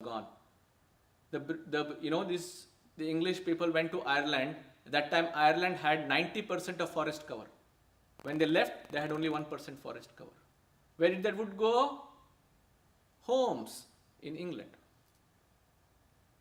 gone. The English people went to Ireland. At that time, Ireland had 90% of forest cover. When they left, they had only 1% forest cover. Where did that wood go? Homes in England.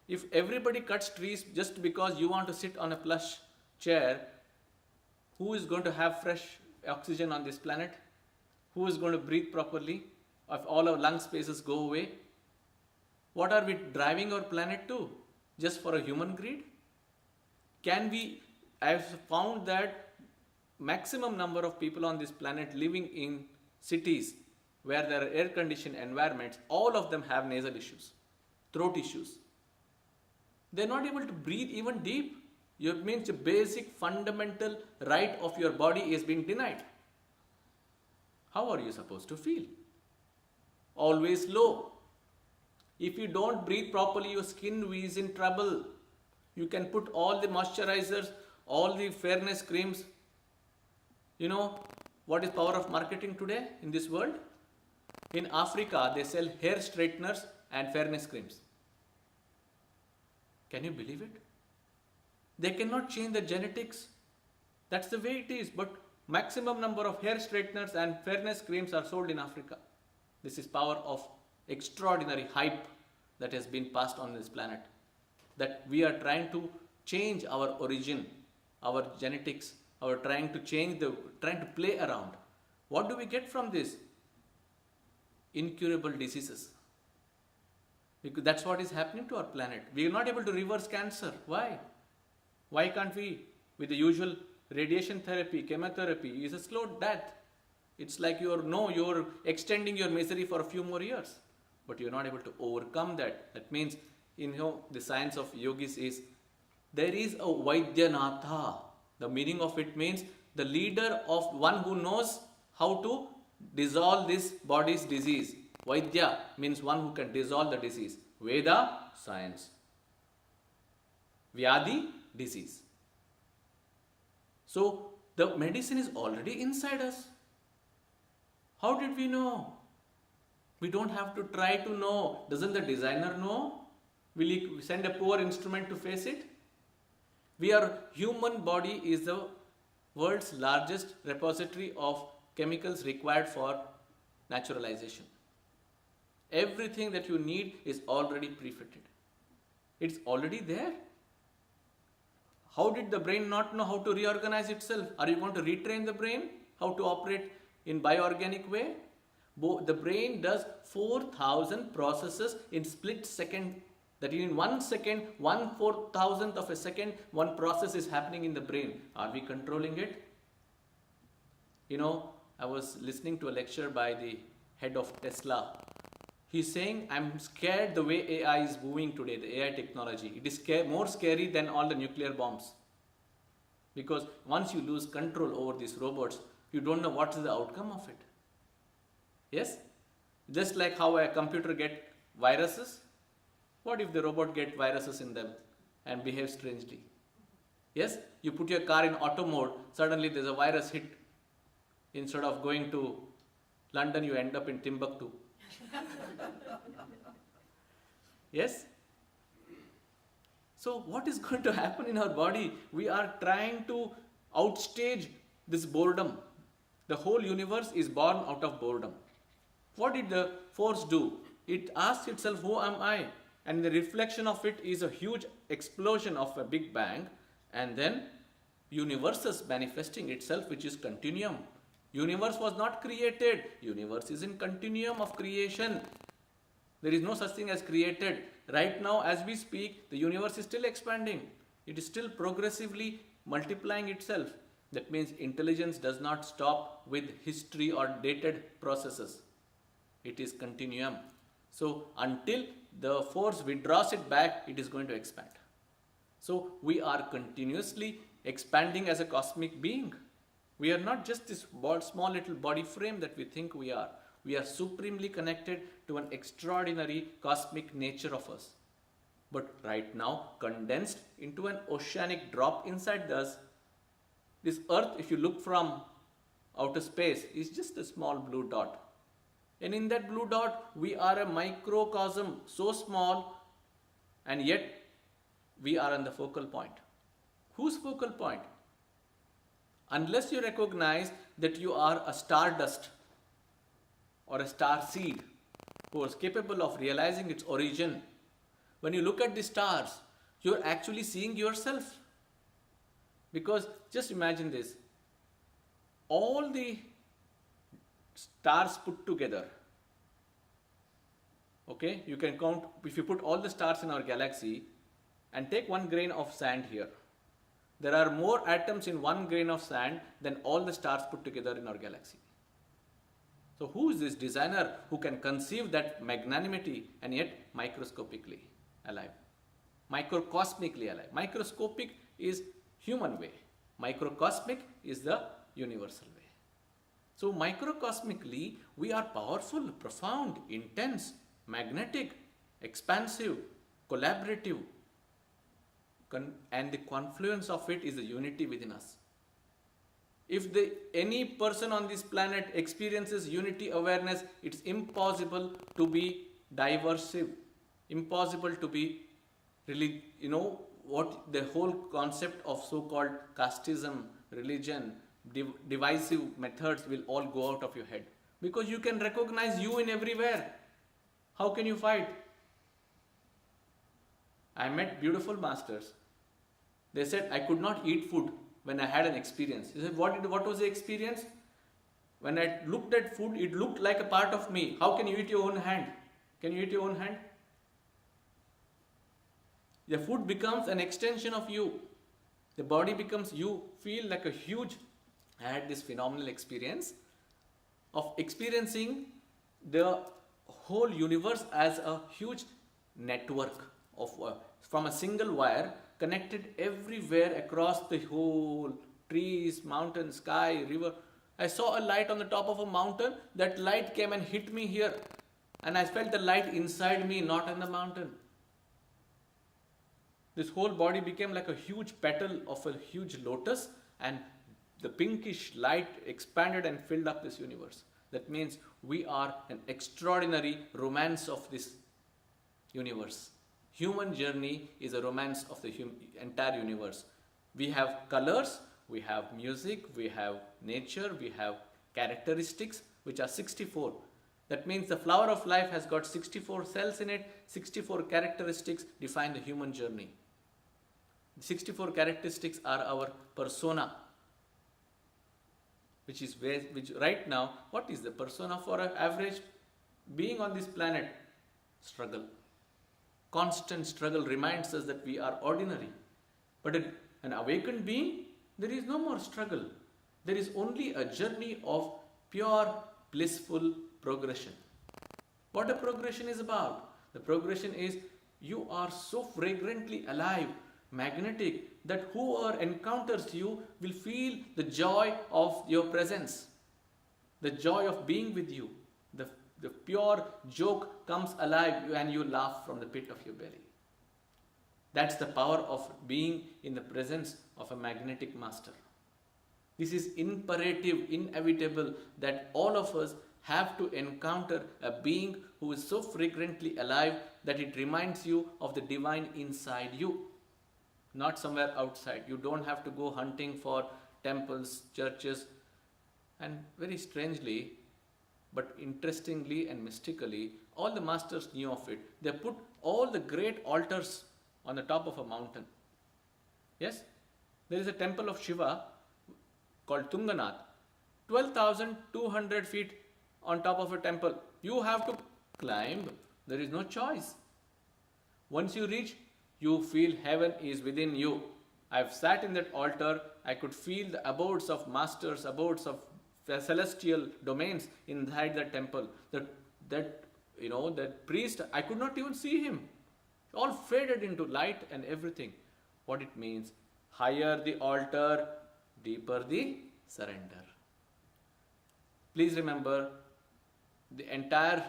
If everybody cuts trees just because you want to sit on a plush chair, who is going to have fresh oxygen on this planet? Who is going to breathe properly? If all our lung spaces go away, what are we driving our planet to? Just for a human greed? I've found that maximum number of people on this planet living in cities where there are air-conditioned environments, all of them have nasal issues, throat issues. They're not able to breathe even deep. It means a basic fundamental right of your body is being denied. How are you supposed to feel? Always low. If you don't breathe properly, your skin is in trouble. You can put all the moisturizers, all the fairness creams. You know what is power of marketing today in this world? In Africa, they sell hair straighteners and fairness creams. Can you believe it? They cannot change the genetics. That's the way it is. But maximum number of hair straighteners and fairness creams are sold in Africa. This is power of extraordinary hype that has been passed on this planet. That we are trying to change our origin, our genetics, trying to play around. What do we get from this? Incurable diseases. Because that's what is happening to our planet. We are not able to reverse cancer. Why? Why can't we? With the usual radiation therapy, chemotherapy is a slow death. It's like you're extending your misery for a few more years. But you're not able to overcome that. That means, the science of yogis is, there is a Vaidyanatha. The meaning of it means the leader of one who knows how to dissolve this body's disease. Vaidya means one who can dissolve the disease. Veda, science. Vyadi, disease. So, the medicine is already inside us. How did we know? We don't have to try to know. Doesn't the designer know? Will he send a poor instrument to face it? Human body is the world's largest repository of chemicals required for naturalization. Everything that you need is already pre-fitted. It's already there. How did the brain not know how to reorganize itself? Are you going to retrain the brain how to operate in bioorganic way? The brain does 4,000 processes in split second. That in 1 second, 1/4000th of a second, one process is happening in the brain. Are we controlling it? I was listening to a lecture by the head of Tesla. He's saying, I'm scared the way AI is moving today, the AI technology. It is more scary than all the nuclear bombs. Because once you lose control over these robots, you don't know what is the outcome of it. Yes? Just like how a computer gets viruses. What if the robot gets viruses in them and behave strangely? Yes? You put your car in auto mode, suddenly there's a virus hit. Instead of going to London, you end up in Timbuktu. Yes? So what is going to happen in our body? We are trying to outstage this boredom. The whole universe is born out of boredom. What did the force do? It asked itself, who am I? And the reflection of it is a huge explosion of a big bang, and then universes manifesting itself, which is continuum. Universe was not created. Universe is in continuum of creation. There is no such thing as created. Right now, as we speak, the universe is still expanding. It is still progressively multiplying itself. That means intelligence does not stop with history or dated processes. It is continuum. So until the force withdraws it back, it is going to expand. So we are continuously expanding as a cosmic being. We are not just this small little body frame that we think we are. We are supremely connected to an extraordinary cosmic nature of us. But right now, condensed into an oceanic drop inside us. This earth, if you look from outer space, is just a small blue dot. And in that blue dot, we are a microcosm, so small, and yet we are on the focal point. Whose focal point? Unless you recognize that you are a stardust or a star seed who is capable of realizing its origin, when you look at the stars, you're actually seeing yourself. Because just imagine this, all the stars put together, okay, you can count, if you put all the stars in our galaxy and take one grain of sand here, there are more atoms in one grain of sand than all the stars put together in our galaxy. So who is this designer who can conceive that magnanimity and yet microscopically alive? Microcosmically alive. Microscopic is human way. Microcosmic is the universal way. So microcosmically, we are powerful, profound, intense, magnetic, expansive, collaborative, and the confluence of it is the unity within us. If any person on this planet experiences unity awareness, it's impossible to be diversive, impossible to be really, what the whole concept of so-called casteism, religion, divisive methods will all go out of your head. Because you can recognize you in everywhere. How can you fight? I met beautiful masters. They said, I could not eat food when I had an experience. He said, what was the experience? When I looked at food, it looked like a part of me. How can you eat your own hand? Can you eat your own hand? The food becomes an extension of you. The body becomes you. Feel like a huge... I had this phenomenal experience of experiencing the whole universe as a huge network of from a single wire connected everywhere across the whole trees, mountains, sky, river. I saw a light on the top of a mountain. That light came and hit me here. And I felt the light inside me, not in the mountain. This whole body became like a huge petal of a huge lotus, and the pinkish light expanded and filled up this universe. That means we are an extraordinary romance of this universe. Human journey is a romance of the entire universe. We have colors, we have music, we have nature, we have characteristics, which are 64. That means the flower of life has got 64 cells in it, 64 characteristics define the human journey. 64 characteristics are our persona, which right now, what is the persona for an average being on this planet? Struggle. Constant struggle reminds us that we are ordinary. But an awakened being, there is no more struggle. There is only a journey of pure, blissful progression. What a progression is about? The progression is you are so fragrantly alive, magnetic, that whoever encounters you will feel the joy of your presence, the joy of being with you. The pure joke comes alive and you laugh from the pit of your belly. That's the power of being in the presence of a magnetic master. This is imperative, inevitable, that all of us have to encounter a being who is so fragrantly alive that it reminds you of the divine inside you, not somewhere outside. You don't have to go hunting for temples, churches, and very strangely, but interestingly and mystically, all the masters knew of it. They put all the great altars on the top of a mountain. Yes? There is a temple of Shiva called Tunganath, 12,200 feet on top of a temple. You have to climb. There is no choice. Once you reach, you feel heaven is within you. I've sat in that altar. I could feel the abodes of masters, abodes of celestial domains inside that temple. That priest, I could not even see him. All faded into light and everything. What it means? Higher the altar, deeper the surrender. Please remember, the entire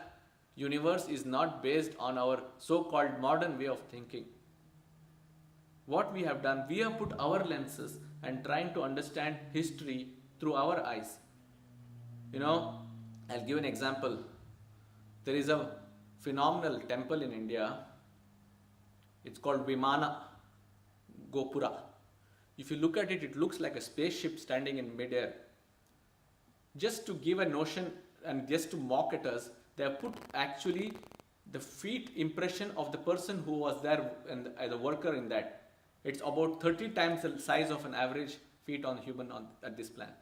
universe is not based on our so-called modern way of thinking. What we have done, we have put our lenses and trying to understand history through our eyes. I'll give an example. There is a phenomenal temple in India. It's called Vimana Gopura. If you look at it, it looks like a spaceship standing in midair. Just to give a notion and just to mock at us, they have put actually the feet impression of the person who was there and as a worker in that. It's about 30 times the size of an average feet on human at this planet.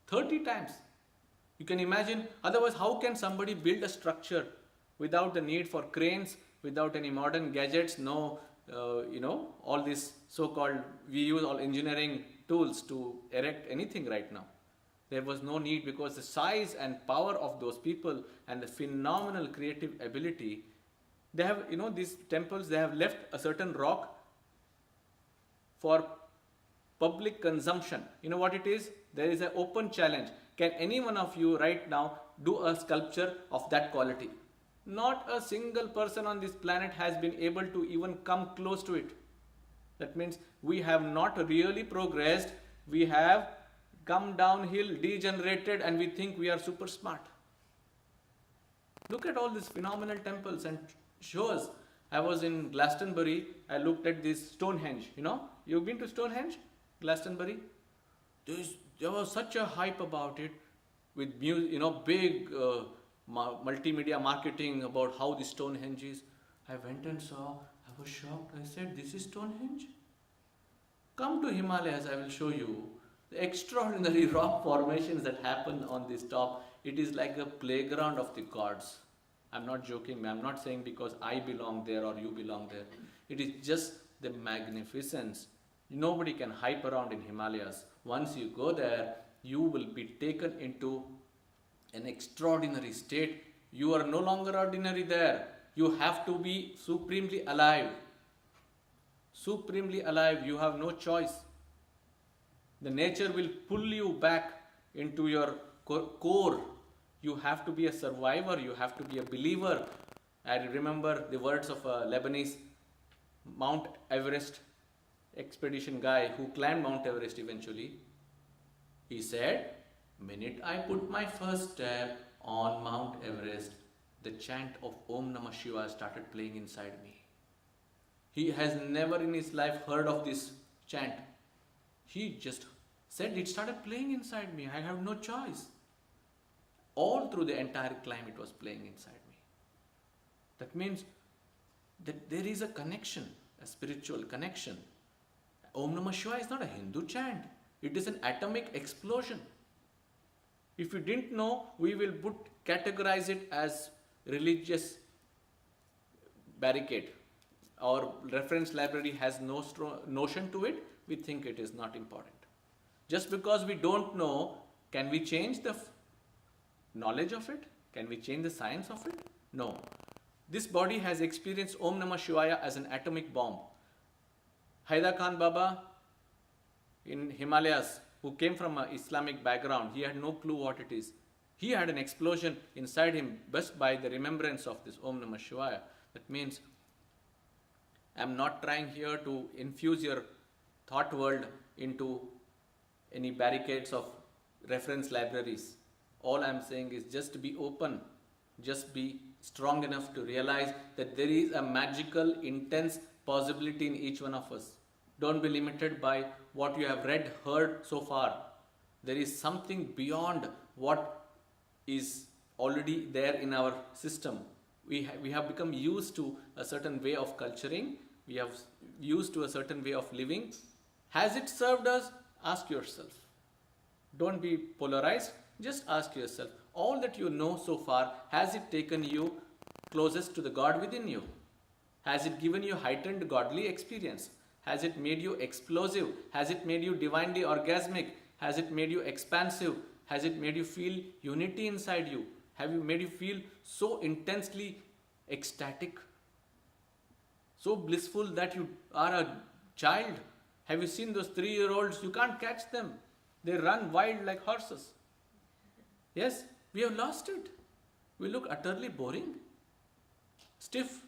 30 times. You can imagine, otherwise how can somebody build a structure without the need for cranes, without any modern gadgets, no, all these so-called, we use all engineering tools to erect anything right now. There was no need because the size and power of those people and the phenomenal creative ability, they have, these temples, they have left a certain rock for public consumption. You know what it is? There is an open challenge. Can any one of you right now do a sculpture of that quality? Not a single person on this planet has been able to even come close to it. That means we have not really progressed. We have come downhill, degenerated, and we think we are super smart. Look at all these phenomenal temples and shows. I was in Glastonbury. I looked at this Stonehenge. You've been to Stonehenge, Glastonbury? There was such a hype about it with big multimedia marketing about how the Stonehenge is. I went and saw. I was shocked. I said, "This is Stonehenge? Come to Himalayas. I will show you the extraordinary rock formations that happen on this top. It is like a playground of the gods." I'm not joking. I'm not saying because I belong there or you belong there. It is just the magnificence. Nobody can hype around in Himalayas. Once you go there, you will be taken into an extraordinary state. You are no longer ordinary there. You have to be supremely alive. Supremely alive. You have no choice. The nature will pull you back into your core. You have to be a survivor. You have to be a believer. I remember the words of a Lebanese Mount Everest expedition guy who climbed Mount Everest eventually. He said, "Minute I put my first step on Mount Everest, the chant of Om Namah Shivaya started playing inside me." He has never in his life heard of this chant. He just said it started playing inside me. I have no choice. All through the entire climb it was playing inside me. That means that there is a connection, a spiritual connection. Om Namah Shivaya is not a Hindu chant. It is an atomic explosion. If you didn't know, we will categorize it as religious barricade. Our reference library has no strong notion to it. We think it is not important. Just because we don't know, can we change the knowledge of it? Can we change the science of it? No. This body has experienced Om Namah Shivaya as an atomic bomb. Haida Khan Baba in Himalayas, who came from an Islamic background, he had no clue what it is. He had an explosion inside him just by the remembrance of this Om Namah Shivaya. That means I'm not trying here to infuse your thought world into any barricades of reference libraries. All I'm saying is just be open, just be strong enough to realize that there is a magical, intense possibility in each one of us. Don't be limited by what you have read, heard so far. There is something beyond what is already there in our system. We have become used to a certain way of culturing. We have used to a certain way of living. Has it served us? Ask yourself. Don't be polarized. Just ask yourself. All that you know so far, has it taken you closest to the God within you? Has it given you heightened godly experience? Has it made you explosive? Has it made you divinely orgasmic? Has it made you expansive? Has it made you feel unity inside you? Have you made you feel so intensely ecstatic? So blissful that you are a child? Have you seen those 3-year-olds? You can't catch them. They run wild like horses. Yes, we have lost it. We look utterly boring, stiff.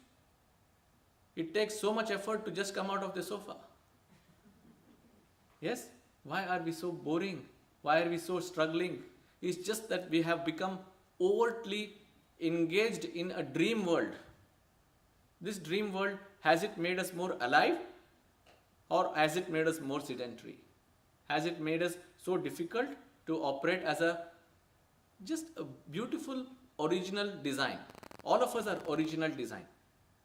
It takes so much effort to just come out of the sofa. Yes, why are we so boring? Why are we so struggling? It's just that we have become overtly engaged in a dream world. This dream world, has it made us more alive or has it made us more sedentary? Has it made us so difficult to operate as just a beautiful original design? All of us are original design.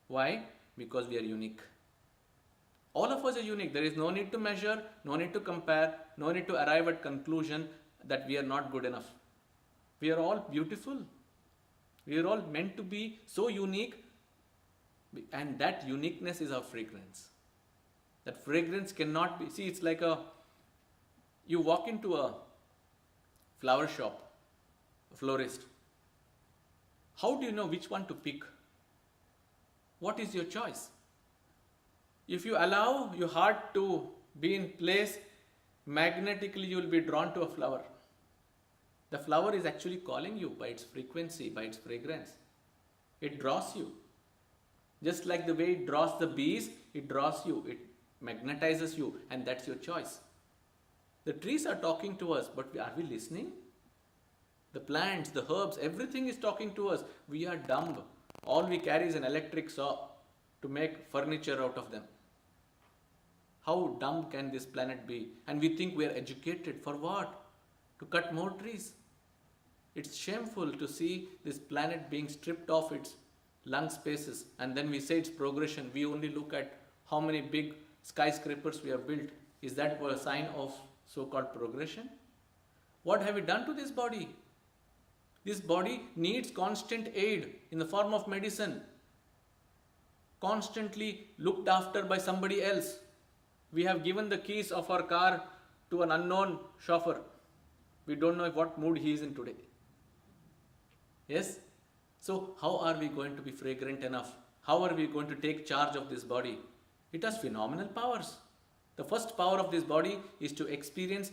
Why? Because we are unique. All of us are unique. There is no need to measure, no need to compare, no need to arrive at conclusion that we are not good enough. We are all beautiful. We are all meant to be so unique, and that uniqueness is our fragrance. That fragrance cannot be, see, it's like you walk into a flower shop, a florist. How do you know which one to pick? What is your choice? If you allow your heart to be in place, magnetically you will be drawn to a flower. The flower is actually calling you by its frequency, by its fragrance. It draws you. Just like the way it draws the bees, it draws you, it magnetizes you, and that's your choice. The trees are talking to us, but are we listening? The plants, the herbs, everything is talking to us. We are dumb. All we carry is an electric saw to make furniture out of them. How dumb can this planet be? And we think we are educated. For what? To cut more trees. It's shameful to see this planet being stripped of its lung spaces, and then we say it's progression. We only look at how many big skyscrapers we have built. Is that a sign of so-called progression? What have we done to this body? This body needs constant aid in the form of medicine, constantly looked after by somebody else. We have given the keys of our car to an unknown chauffeur. We don't know what mood he is in today. Yes? So how are we going to be fragrant enough? How are we going to take charge of this body? It has phenomenal powers. The first power of this body is to experience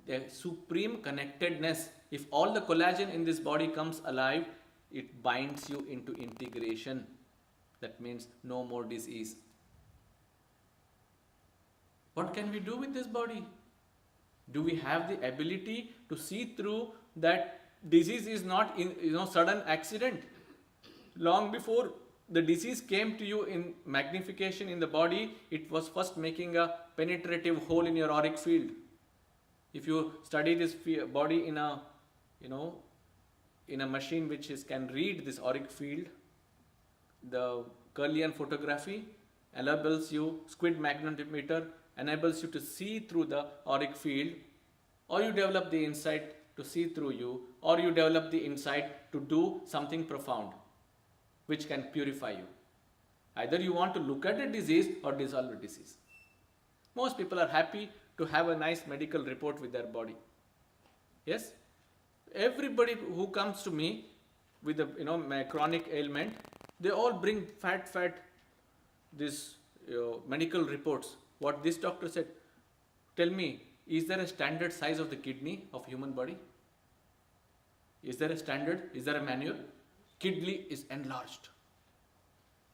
the supreme connectedness. If all the collagen in this body comes alive, it binds you into integration. That means no more disease. What can we do with this body? Do we have the ability to see through that disease is not sudden accident? Long before the disease came to you in magnification in the body, it was first making a penetrative hole in your auric field. If you study this body in a machine which can read this auric field, the Kirlian photography enables you, squid magnetometer enables you to see through the auric field, or you develop the insight to see through you, or you develop the insight to do something profound which can purify you. Either you want to look at a disease or dissolve a disease. Most people are happy to have a nice medical report with their body. Yes? Everybody who comes to me with a chronic ailment, they all bring fat, this medical reports. What this doctor said, tell me, is there a standard size of the kidney of human body? Is there a standard? Is there a manual? Kidney is enlarged.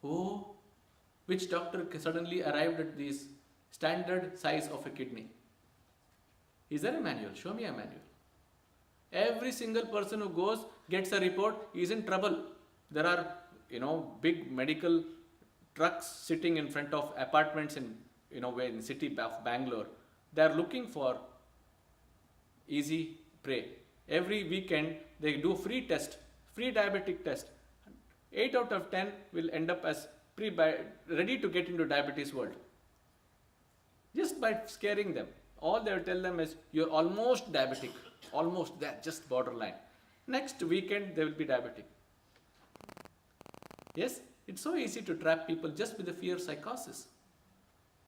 Oh, which doctor suddenly arrived at this standard size of a kidney? Is there a manual? Show me a manual. Every single person who goes, gets a report, is in trouble. There are, big medical trucks sitting in front of apartments in the city of Bangalore. They are looking for easy prey. Every weekend they do free diabetic test. 8 out of 10 will end up as ready to get into diabetes world. Just by scaring them. All they will tell them is, you're almost diabetic. Almost there, just borderline. Next weekend they will be diabetic. Yes, it's so easy to trap people just with the fear psychosis.